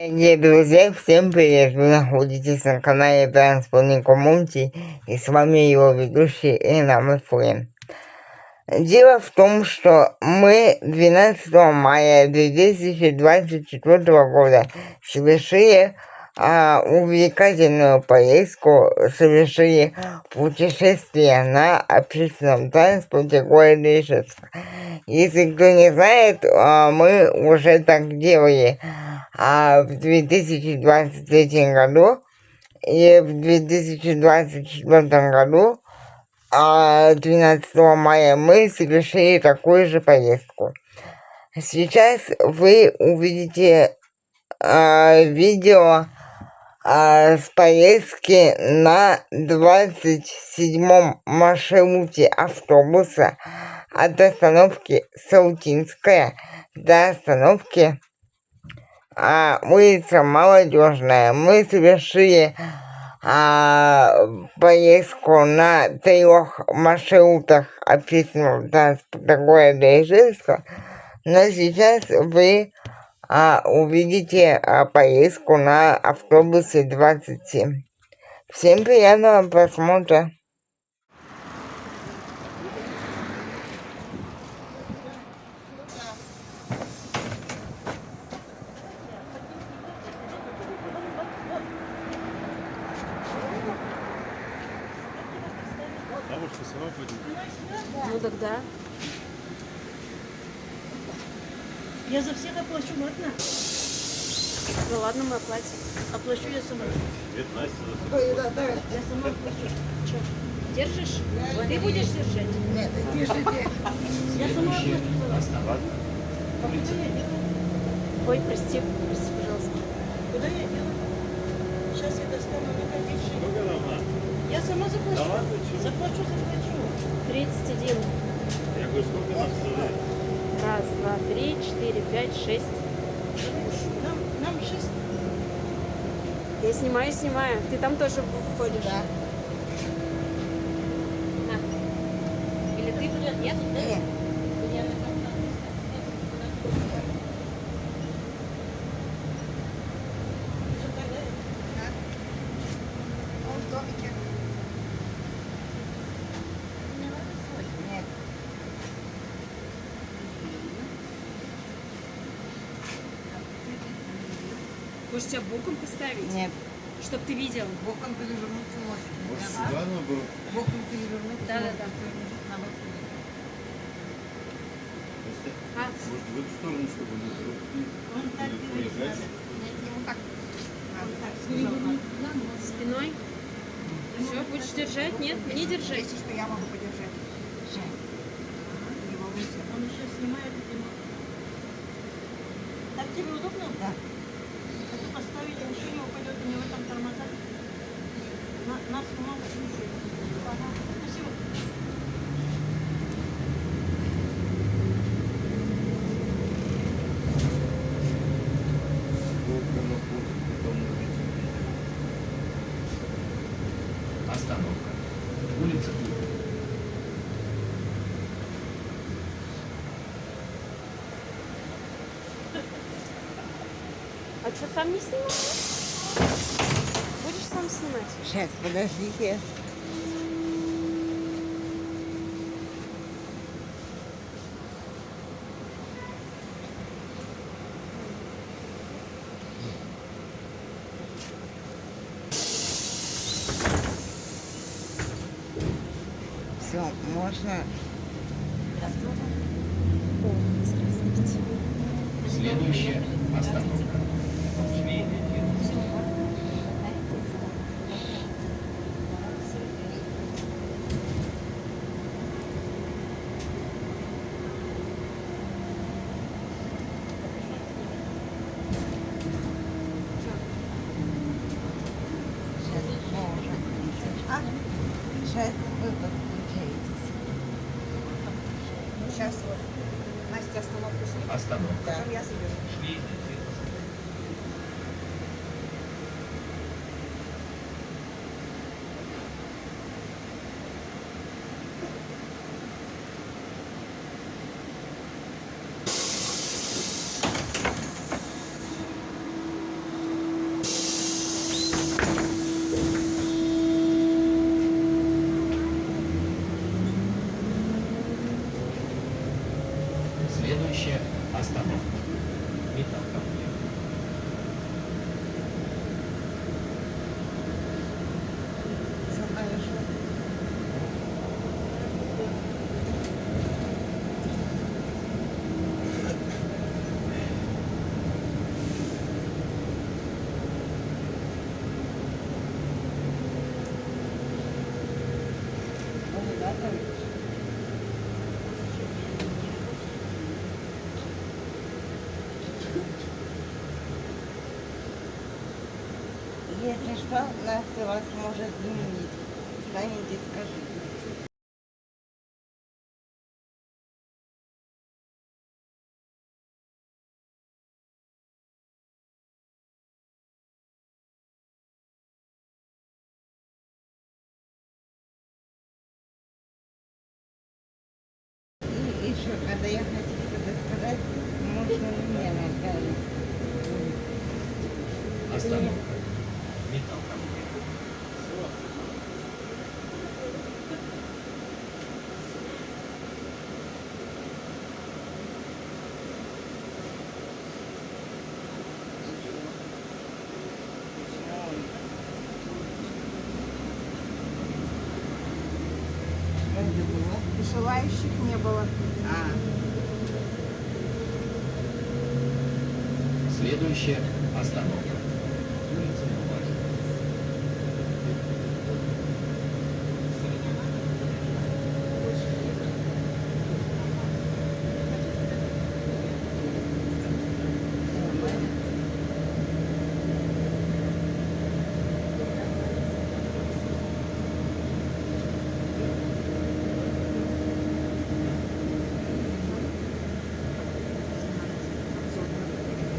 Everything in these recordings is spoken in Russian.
Дорогие друзья, всем привет! Вы находитесь на канале Транспортный Коммунити, и с вами его ведущий Ренам Френ. Дело в том, что мы 12 мая 2024 года совершили увлекательную поездку, совершили путешествие на общественном транспорте города Ижевска. Если кто не знает, мы уже так делали в 2023 году и в 2024 году 12 мая мы совершили такую же поездку. Сейчас вы увидите видео с поездки на 27-м маршруте автобуса от остановки Саутинская до остановки улица Молодежная. Мы совершили поездку на 3 маршрутах общественного транспорта города Ижевска, но сейчас вы увидите поездку на автобусе 27. Всем приятного просмотра! Бабушка сама пойдет. Ну тогда. Я за всех оплачу, ладно? Ну ладно, мы оплатим. Оплачу я сама. Это Настя. Я сама оплачу. Че, держишь? Ты будешь держать? Нет, держите. Я сама оплачу за вас. Ладно. А куда я еду? Ой, прости, пожалуйста. Куда я еду? Сейчас я достану на копеечку. Сколько нам надо? Я сама заплачу. Да ладно, чего? Заплачу. 31. Я говорю, сколько нам стоит? Раз, два, три, 4, 5, 6. Нам 6. Я снимаю. Ты там тоже входишь? Да. На. Или ты будешь? Нет? Нет. Он в домике. Нет. Хочешь тебя боком поставить? Нет. Чтоб ты видел. Боком перевернуть можно. Может, сюда надо было? Боком перевернуть. Да. На бок. Настя, А? может, в эту сторону, чтобы не Он так проезжать? Нет, ему так. Он так сказал. Спиной. Все, будешь держать? Нет, не держать. Если что, я могу подержать. Не волнуйся. Он еще снимает и так тебе удобно? Да. Это поставить машину, упадет у него там тормоза. Нас много слушает. Ага. Спасибо. Сколько находит, потом увидим. Остановка. Улица Клуб. А что, сам не снимаешь? Будешь сам снимать? Сейчас, подождите. Все, можно. О, здравствуйте. Следующая остановка. Швейный фирус. Сейчас вы подключаетесь. Сейчас вот. Настя остановку снимет. Остановка. Потом я заберу. Швейный фирус. Если что, нас вас может заменить. Встанете, скажите. И еще, когда я хочу что-то сказать, можно мне направить. Остановка. Металлкомбинат. Что это было? Желающих не было. А, Следующая остановка. Улица Мурашко.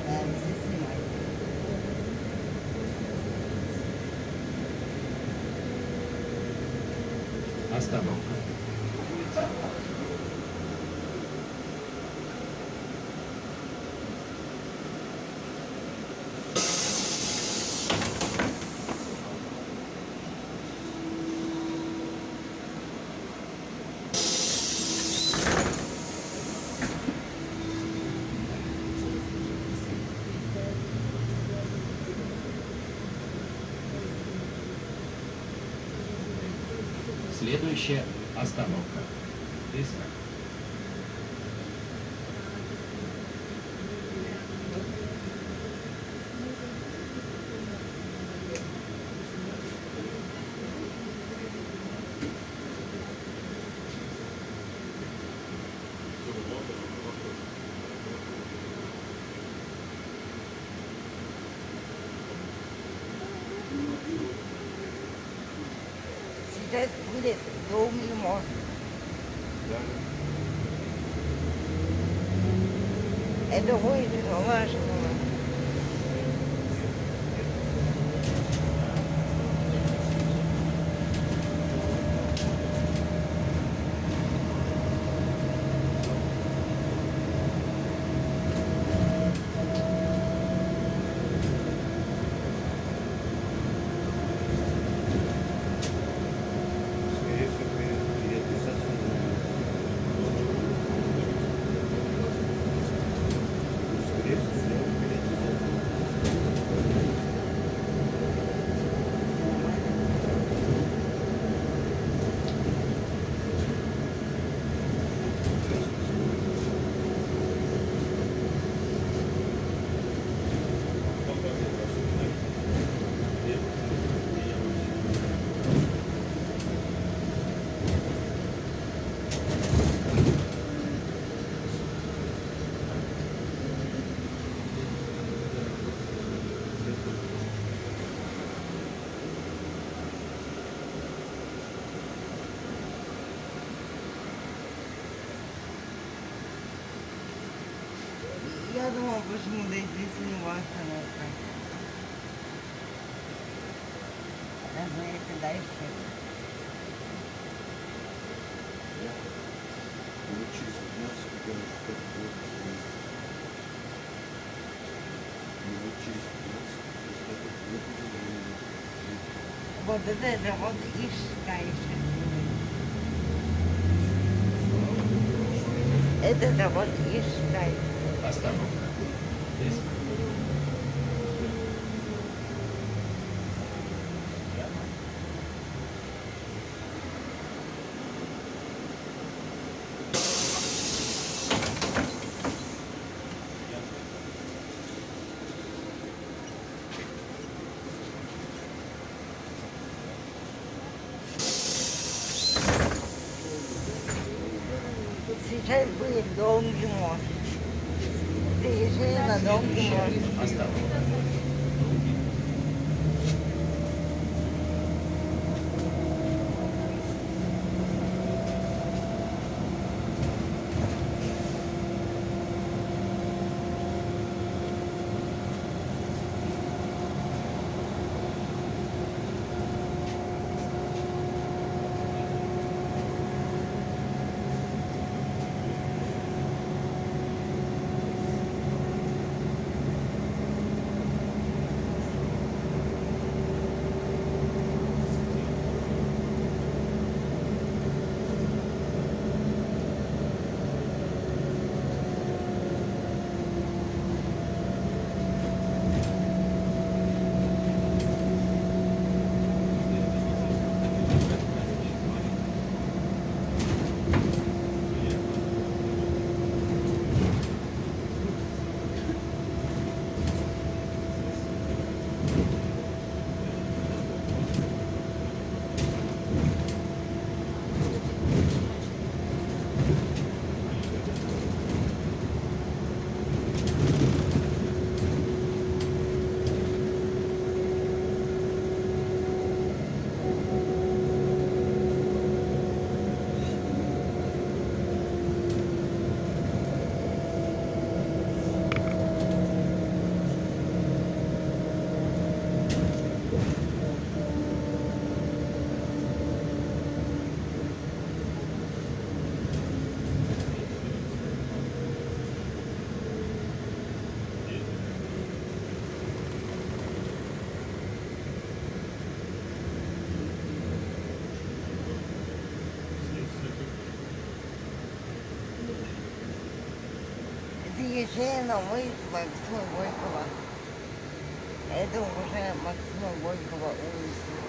да, все снимать. Остановка. Улица Мурашко. Следующая остановка. Десна. Сейчас будет долгий мост. Это будет важно. Скорее всего, реализация. Скорее всего, реализация. Я думала, почему да здесь не остановка. Разумеется, дальше. Ну, через 15 минут как будет. Ну, через 15 Вот это вот и дальше. Это завод Иштай. Остановка. Десна. Сейчас будет долгий мост. Заезжай на долгий мост. Остановка. Выезжая на улицу Максима Горького. Это уже Максима Горького улица.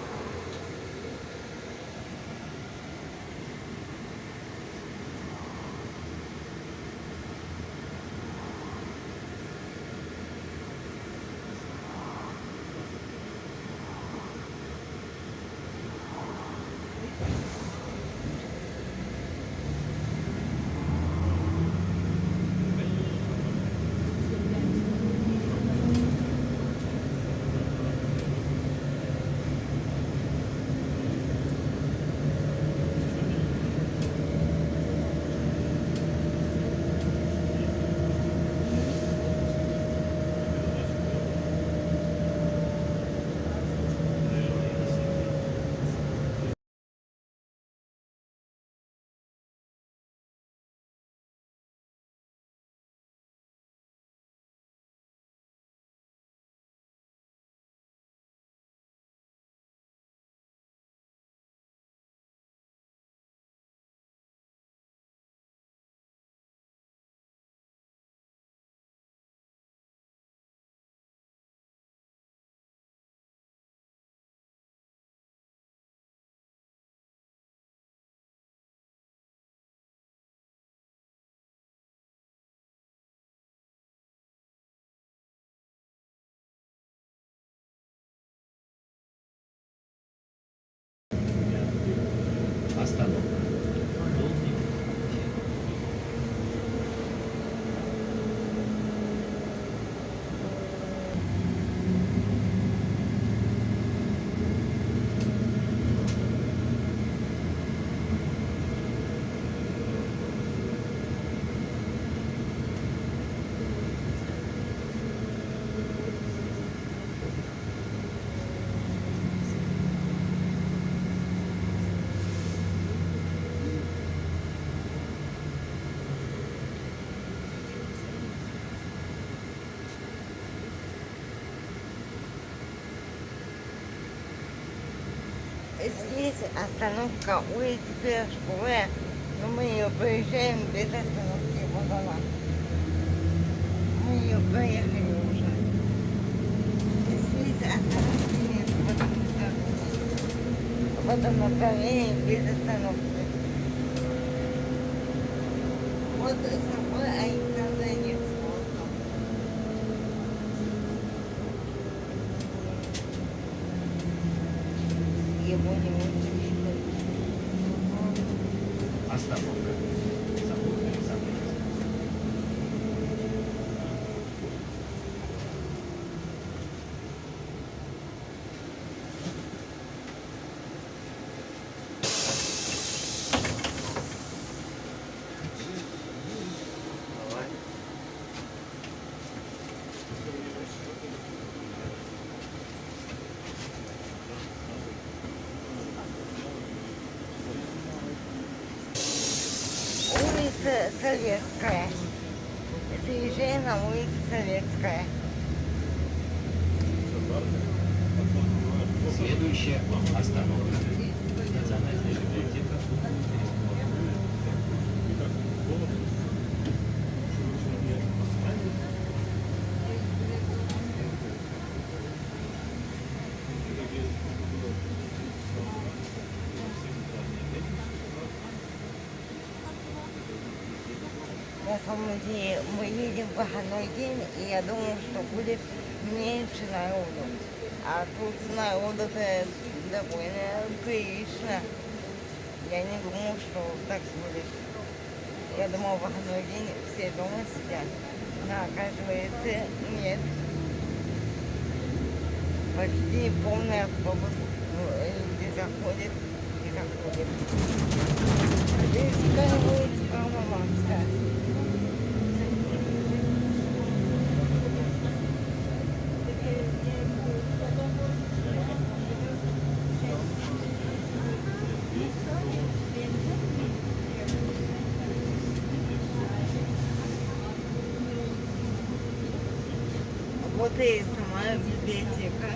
Остановка. Долгий. Здесь остановка улицы Пирожковая, но мы ее проезжаем без остановки. Вот она. Мы ее проехали уже. Здесь остановки нет, в этом направлении без остановки. Вот собой Александра Невского. Его не очень видно. Остановка. Завод Александровск. Улица Советская. Заезжай на улицу Советская. Следующая остановка. Национальная библиотека. На самом деле мы едем в выходной день, и я думаю, что будет меньше народу. А тут народу-то довольно прилично. Я не думал, что так будет. Я думал, в выходной день все дома сидят. А оказывается, нет. Почти полный автобус. Люди заходят и заходят. Здесь кажется, прямо Макса. Вот и сама библиотека.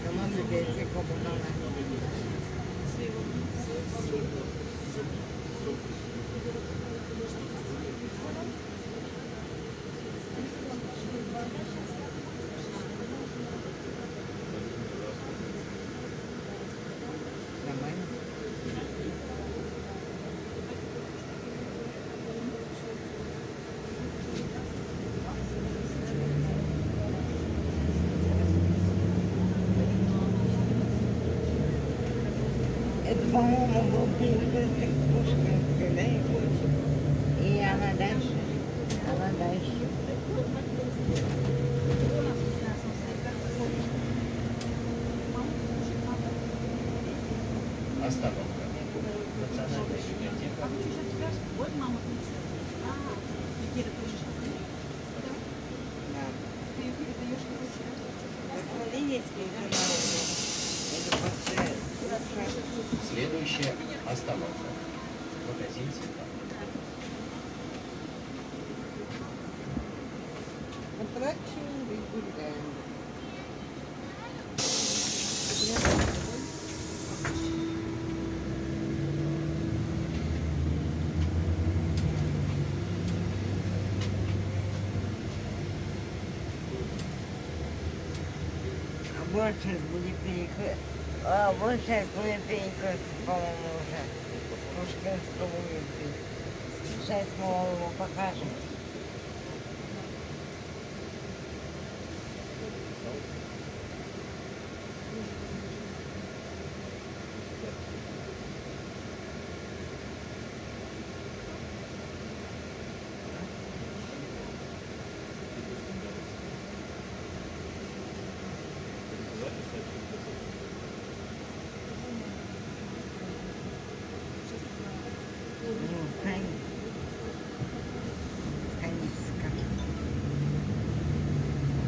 Сама библиотека вот она. Это, по-моему, был перекресток Пушкинской, да, и она дальше. Она дальше. Остановка. Национальная библиотека. Вот мама. Где ты хочешь? Да. Ты ее передаешь, короче. Посмотри, есть международный. Это просто... Следующая остановка. Магазин цветов. Attraction Bigland. Вот сейчас будет перекресток. Вот сейчас будет перекресток, по-моему, уже. Пушкинской улицы. Сейчас мы вам его покажем.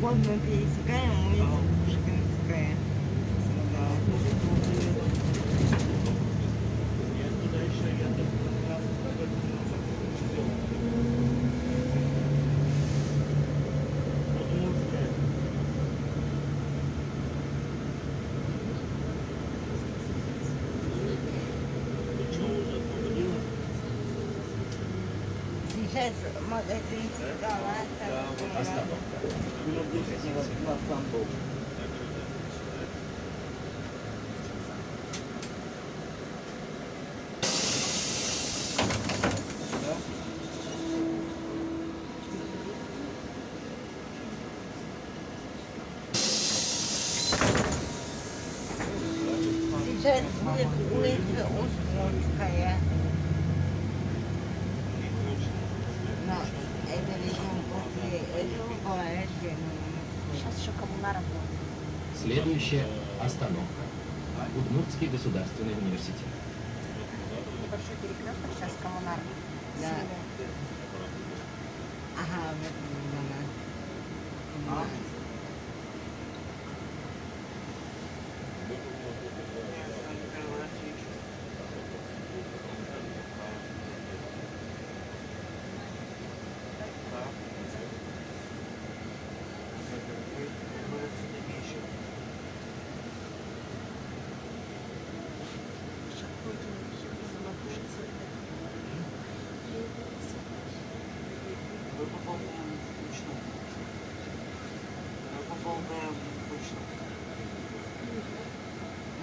Вот мы пересекаем улицу Пушкинская. Сейчас магазин цветов. Остановка. Магазин цветов. Сейчас будет улица Удмуртская. Но это, видимо, после этого поворачивания. Сейчас еще коммунаром будет. Следующая остановка. Удмуртский государственный университет. Небольшой перекресток, сейчас коммунар. Да. Ага, в этом дома. Мы пополняем точно. Мы пополняем точно.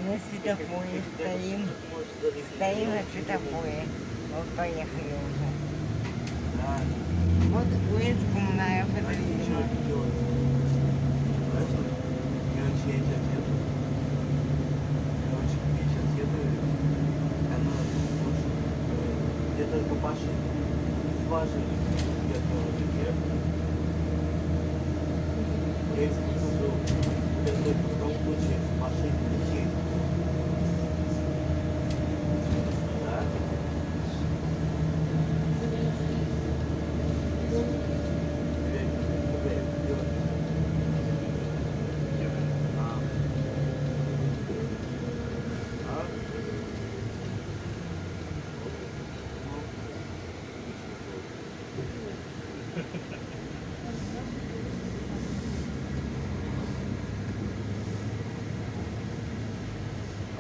Мы в светофоре стоим. Стоим на светофоре. Вот поехали уже. Да. Вот улица Коммунаров, это видимо. Короче, я тебя еду. Короче, я сейчас еду. Она где только Паша сважили где-то в реке. Я их слушал. Я только в том случае машин ключей. Да?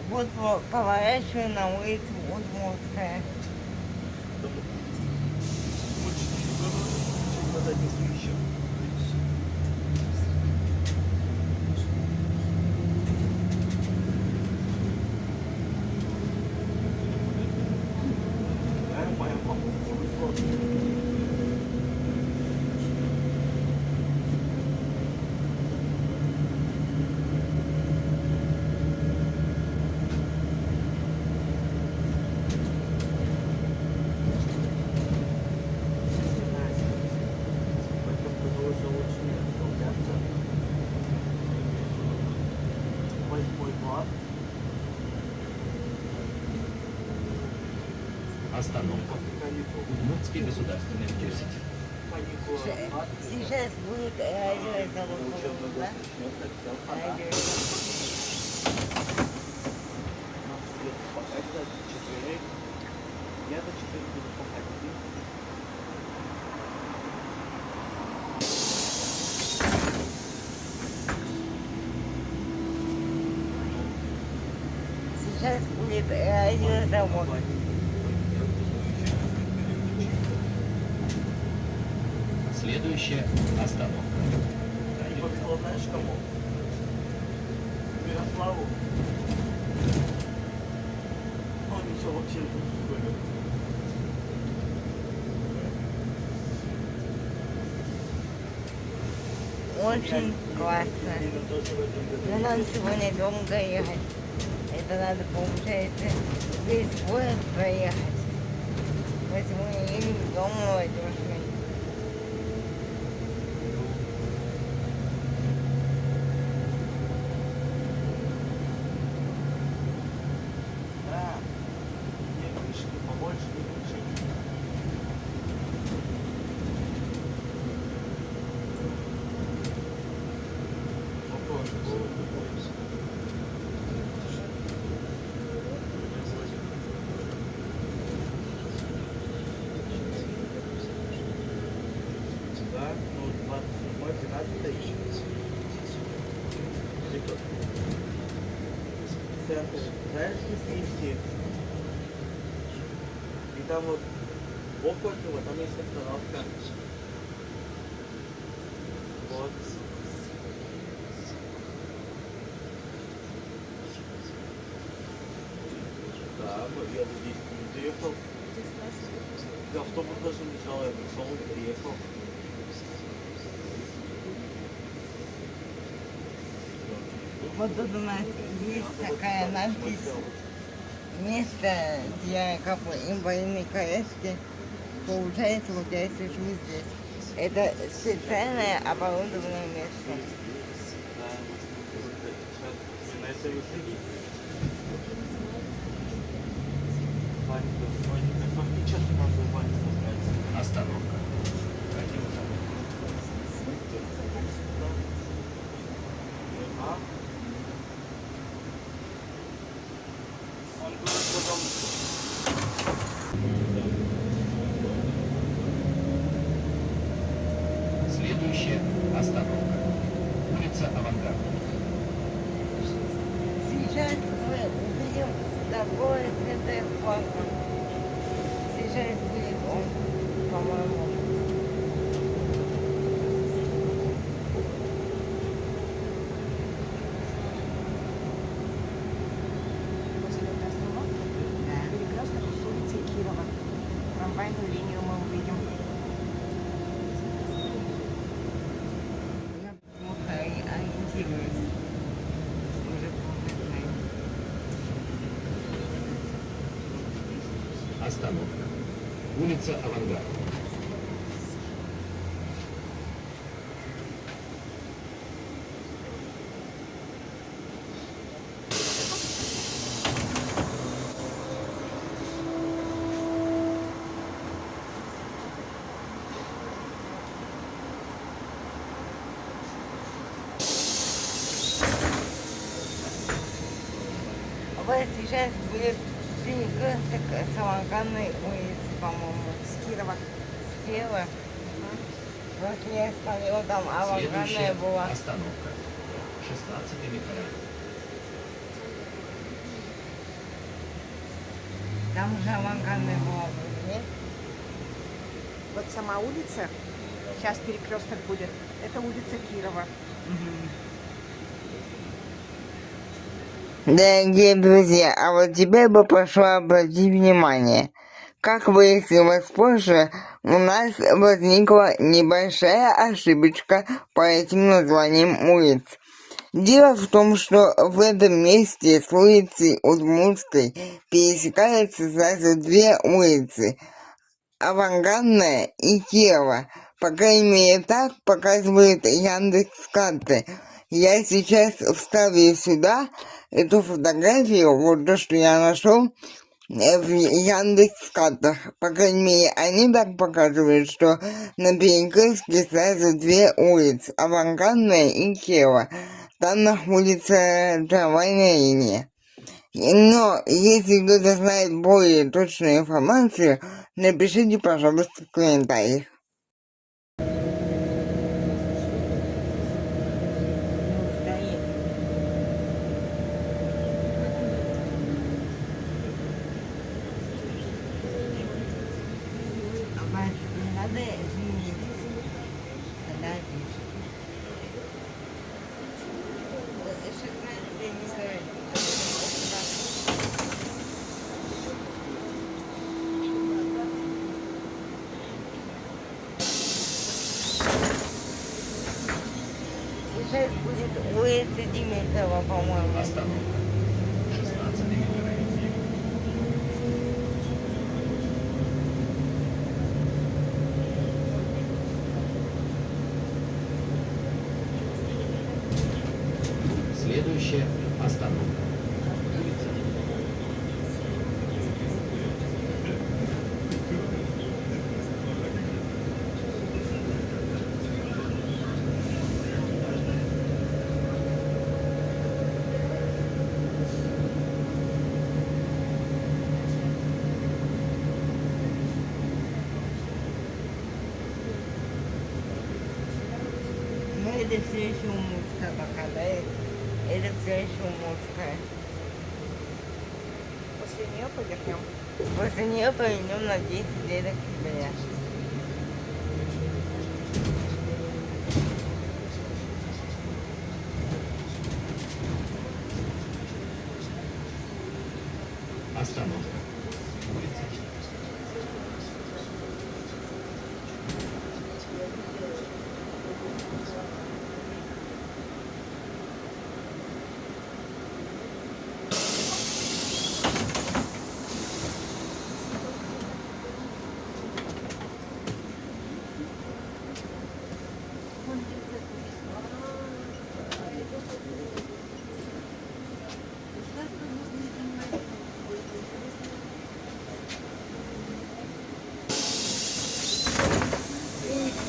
Вот поворачиваю на улицу Удмуртская. Моя мама высокая. Остановка. Удмуртский государственный университет. Сейчас будет радиозавод, да? Радио. Это четверых. Я до четырех буду походить. Сейчас будет радиозавод. Следующая остановка. И повезло, знаешь кому? Мирославу. Он ничего вообще не понял. Очень классно. Но нам сегодня долго ехать. Это надо, получается, весь город проехать. Мы сегодня едем в дом молодежный. Да. Мне крышки побольше, не крышки. Да, ну 27, 12 центр, знаешь, Кислинский. И там вот около него, там есть остановка. Вот. Да, я здесь не доехал. Автобус даже не ждал, я пришел и приехал. Вот тут у нас есть такая надпись. Место для инвалидной коляски. Получается, вот я сижу здесь. Это специальное оборудованное место. Да, сейчас на этой высоте. Ваня, фактически надо Ваня сказать. Остановка. А? Он говорит, что там... Следующая остановка. Улица Авангардная. Сейчас мы увидим такое святое флагом. Сейчас будет он, по-моему. После этой остановки перекресток с улицы Кирова. Трамвайную линию мы увидим. Я плохо ориентируюсь. Уже плохо знаю. Остановка. Улица Авангардная. Вот сейчас будет перекресток Самаркандной улицы, по-моему. С Кирова. С Кирова. Просто я смотрела, там Авангардная Следующая была. остановка. 16-й микрорайон. Там же Авангардная была, нет? Вот сама улица, сейчас перекресток будет, это улица Кирова. Дорогие друзья, а вот теперь бы прошу обратить внимание. Как выяснилось позже, у нас возникла небольшая ошибочка по этим названиям улиц. Дело в том, что в этом месте с улицей Удмуртской пересекаются сразу две улицы – Авангардная и Кирова. По крайней мере, так показывает Яндекс.Карты. Я сейчас вставлю сюда эту фотографию, вот то, что я нашел, в Яндекс.Картах. По крайней мере, они так показывают, что на Перекрестке сразу две улицы, Авангардная и Кирова. Там находится трамвайная линия. Но если кто-то знает более точную информацию, напишите, пожалуйста, в комментариях. Сейчас будет улица Димитрова, по-моему. Остановка. 16 микрорайон. Следующая остановка. Улица Димитрова. Ну, это все еще Умутская пока, да? Это все еще Умутская. После нее повернем. После нее пойдем на 10 лет октября. Остановка. Улица.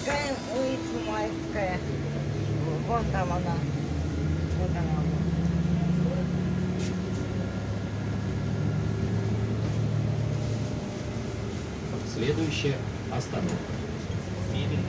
Искаем улицу Майская. Вон там она. Вот она. Следующая остановка. Мебельный.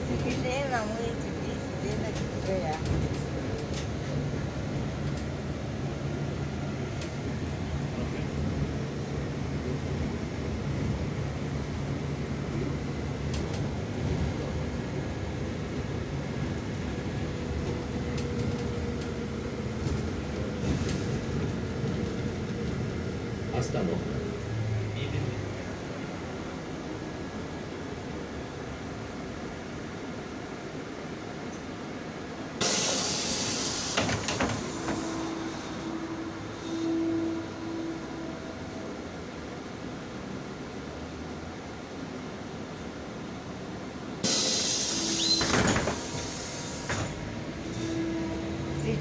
Запиши на улице 10 лет октября. Остановка. Мебельный.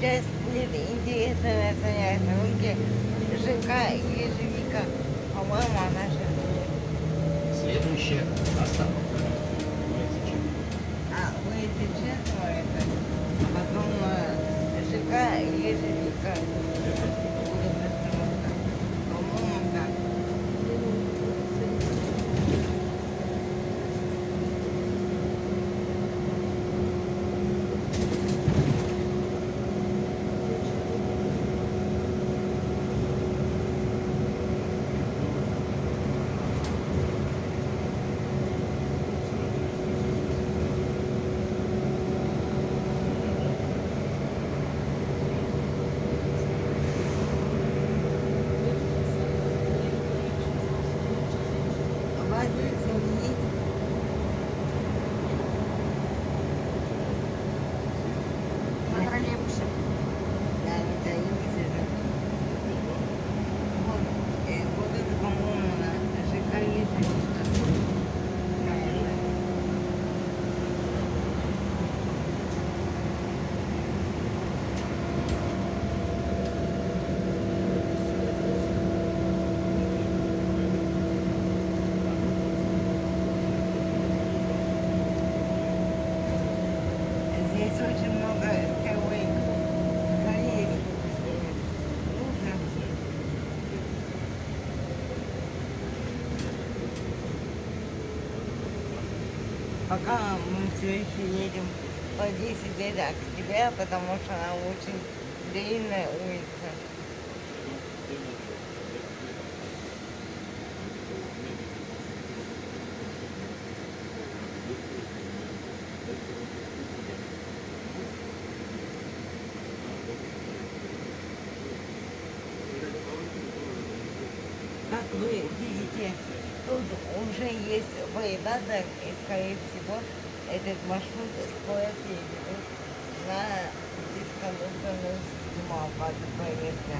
Сейчас будет интересная занятие науки ЖК ежевика. По-моему, она же... Следующая остановка. Улица Чехова. Улица Чехова это, а потом ЖК ежевика. Будет остановка. По-моему, так. Вас соединить. На троллейбусе. Да, на троллейбусе же. Вот это, по-моему, на ЖК ежевика. Наверное. Здесь очень много скайвейков. Смотри, ужас. Пока мы все еще едем по 10 лет октября, потому что она очень длинная улица. Как вы видите, тут уже есть валидатор, и, скорее всего, этот маршрут скоро перейдет на дискондукторную систему оплаты проезда.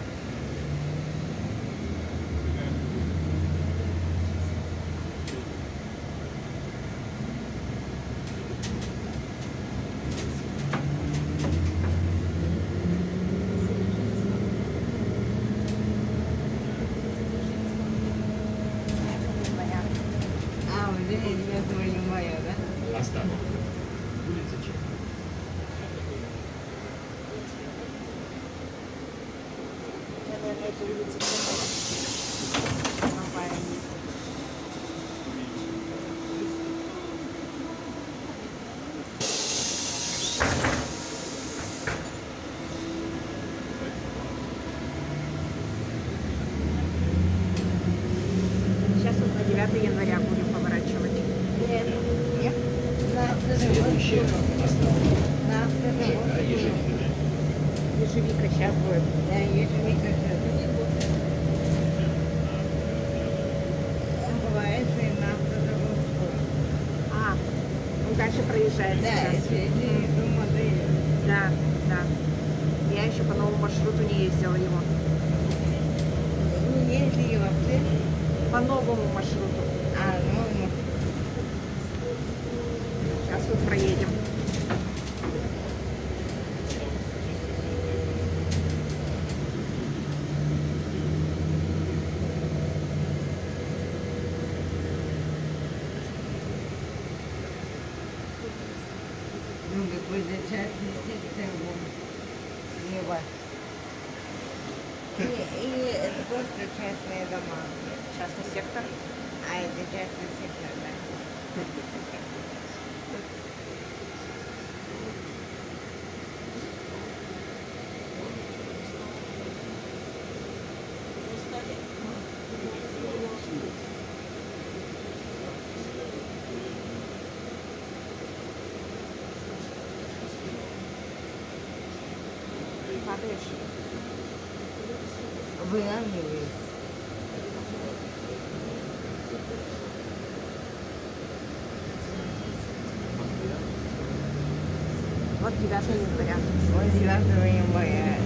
Уже 9 января, да? Остановка. Улица Чехова. Я, наверное, эту улицу Чехова. Трамваем ездит. Сейчас вот на 9 января будем поворачивать. Нет, нет. На Следующая остановка. На ЖК Ежевика. Ежевика сейчас будет. Да, ежевика же. Бывает и на автозаводскую. А, он дальше проезжает Да, сейчас. это до модели. Да, да. Я еще по новому маршруту не ездила его. Не ездили вообще? По новому маршруту. Ну, Сейчас вот проедем. ну какой-то частный сектор вон слева. Или это просто частные дома. Частный сектор. А это частный сектор, да. Падаешь. Выравниваюсь. Вот 9 января. Вот 9 января.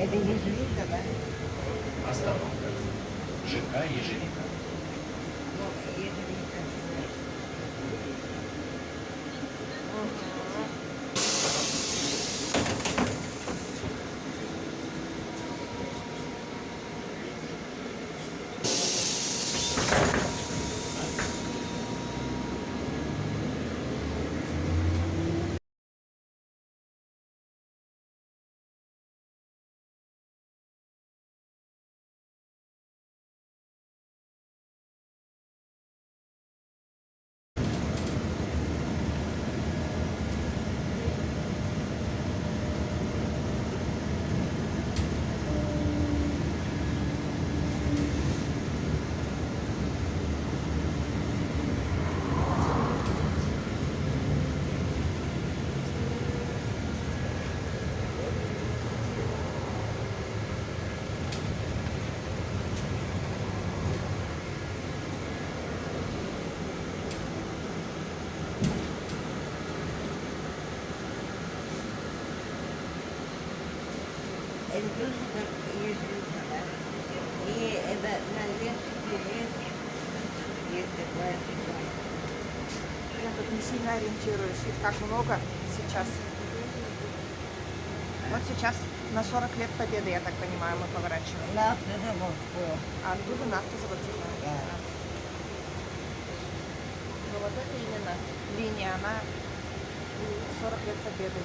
Это ежевика, да? Остановка. ЖК Ежевика. Ну, ежевика. Это тоже как ежевика, да? И это на леске есть, есть такая фигня. Я тут не сильно ориентируюсь. Их так много сейчас. Вот сейчас на 40 лет Победы, я так понимаю, мы поворачиваем. На автозаводскую. А оттуда на автозаводскую. Да. Но вот это именно линия, она 40 лет Победы.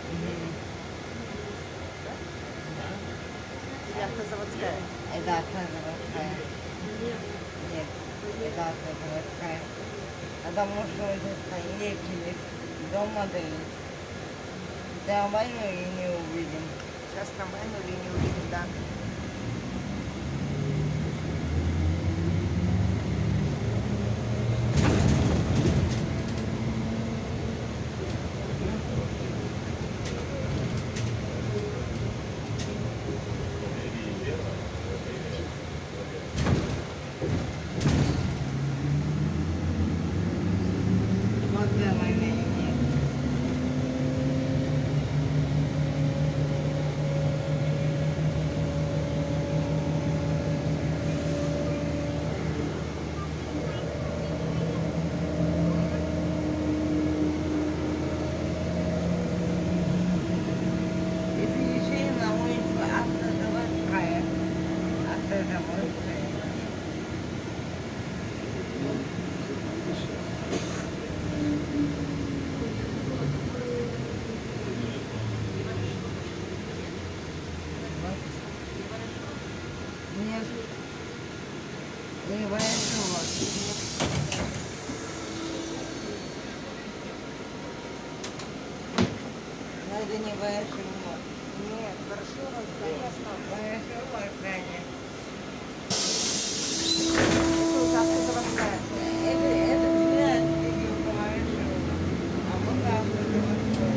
Да? Или автозаводская? Это автозаводская. Нет, это автозаводская. Потому что вот это лечились до модели. Трамвайную линию увидим. Сейчас трамвайную линию увидим, да. Модельная линия. Если еще на улице автозаводская. Автозаводская. Нет, не Ворошилова. Но это не Ворошилова. Нет, Ворошилова, конечно. Ворошилова здание. Это уже автозаводская. Это 12 видео по Ворошилову. А вот автозаводская.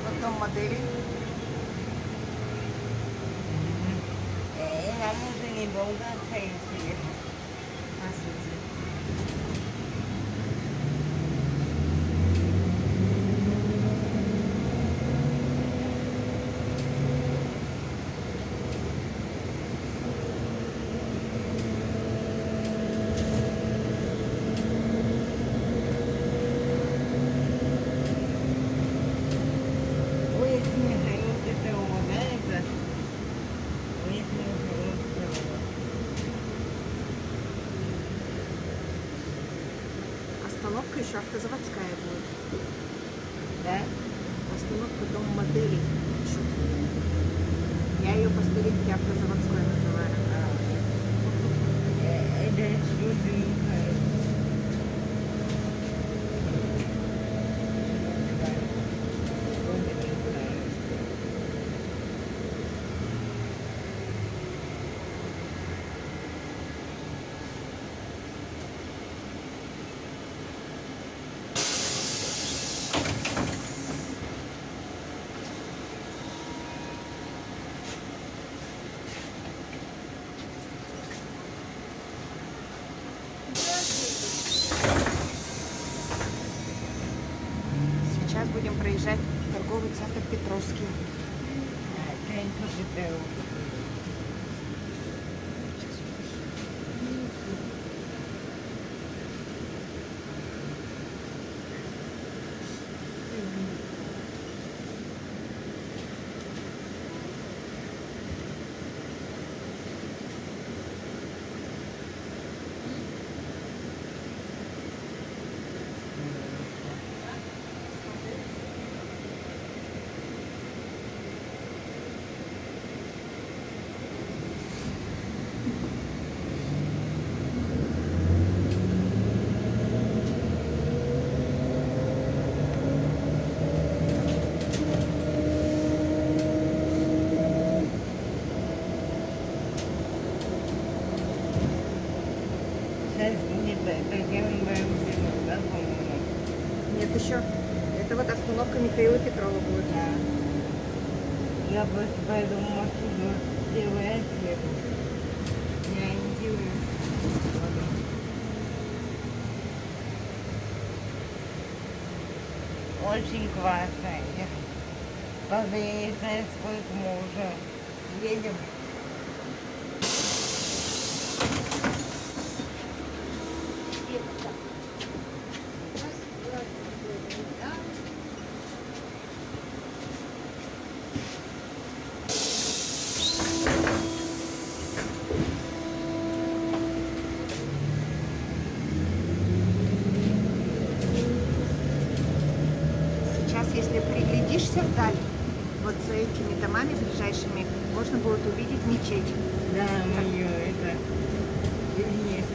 Вот дом модели. Нам уже недолго отходить. По сути. Улица Михаила Петрова, да, это? Улица Михаила Петрова. Остановка еще автозаводская будет. Да? Остановка дом моделей. пишут. Я ее по старинке автозаводской называю. Это люди Михаил. Сейчас будем проезжать торговый центр Петровский. Сейчас будет Татьяна Барамзина, да, по-моему? Нет, еще. Это вот остановка Михаила Петрова будет. Да. Я просто пойду в машину, делаю свет. Я ориентируюсь. Очень классно. Правда, я не знаю, сколько мы уже едем. Сейчас, если приглядишься вдаль, вот за этими домами ближайшими, можно будет увидеть мечеть. Да, мое это есть.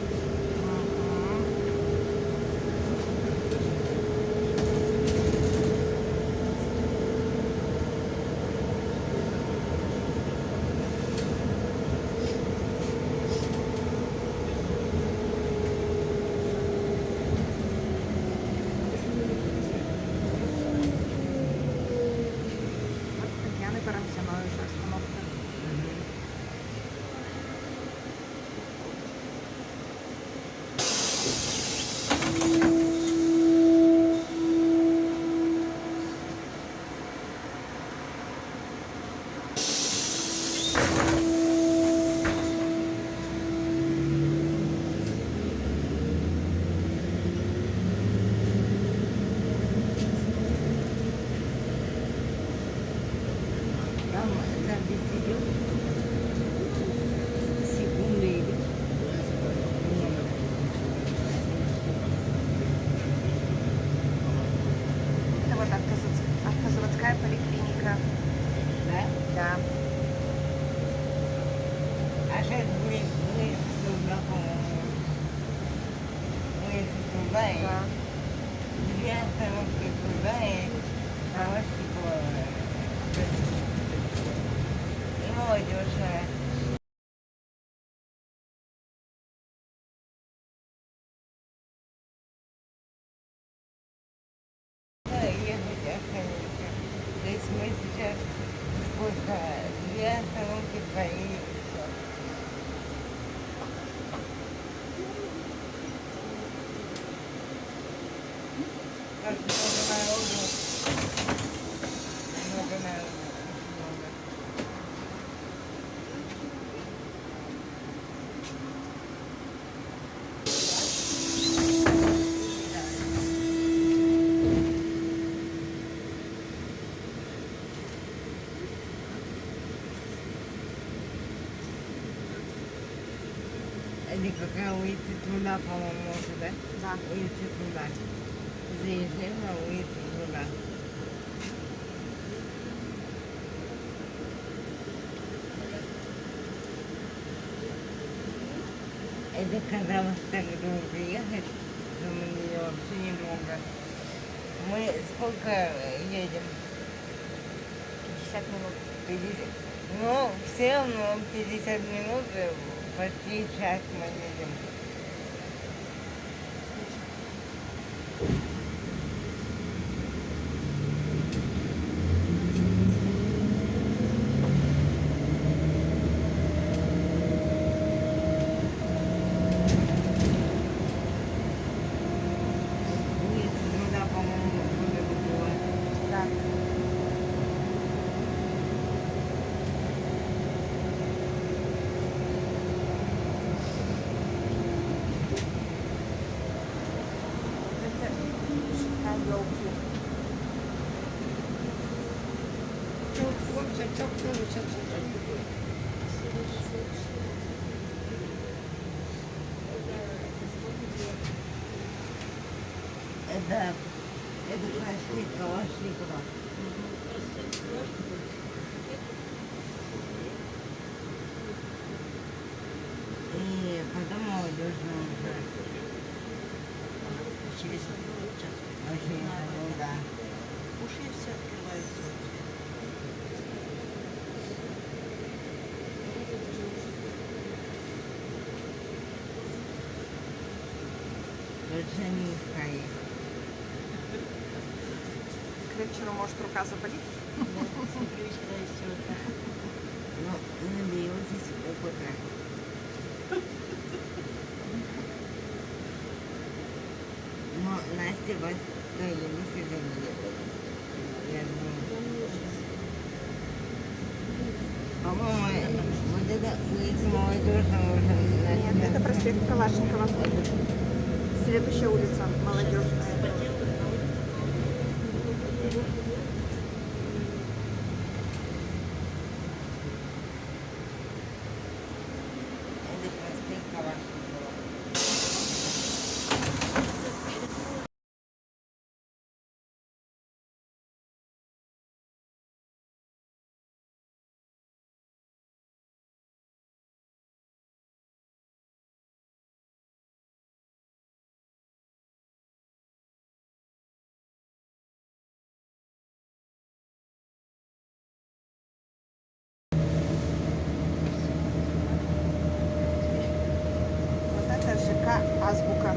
Вот Татьяны Барамзиной уже остановка. Там запись идет. Секунды идут. Это вот автозаводская поликлиника. Да? Да. А сейчас будет туда, по-моему. Будет туда и Да. две остановки туда и Новосибирск. И молодежная. Да, ехать остановиться. То есть мы сейчас сколько? Две остановки проедем. Всё. Как много народу. Много народу. Очень много. Или какая улица туда, по-моему, уже, да? Да. Улица туда. Заезжаем на улицу туда. Это казалось так долго ехать, что мы вообще немного. Мы сколько едем? 50 минут. 50. Ну, все равно 50 минут, почти час мы едем. Улица туда, по-моему, было. углу. Чокнуться, чокнуться. Это проспект Калашникова. И потом молодежный уже. Через час. Очень да. Уши все открываются. Точно не искали. К вечеру может рука заболит. Ну, надеялась опыта. Но Настя вас не сожалеет. Я думаю. По-моему, вот это улица молодежная уже. Нет, это проспект Калашникова. Следующая улица молодежная. Это проспект Калашникова. Вот это ЖК Азбука.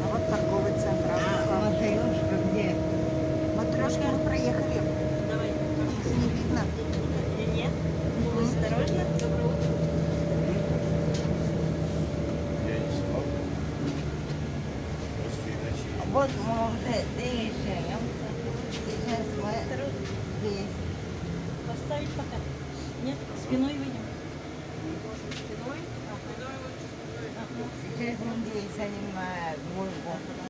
А вот торговый центр А Азбука. Матрешка где? Матрешки мы проехали. Давай. Не видно. Нет. Осторожно. Доброе утро. Я не смогу. Просто иначе я Вот мы уже доезжаем. Сейчас мы здесь. Поставить пока. Нет, спиной выйдем. Сейчас мы здесь садим на двойку.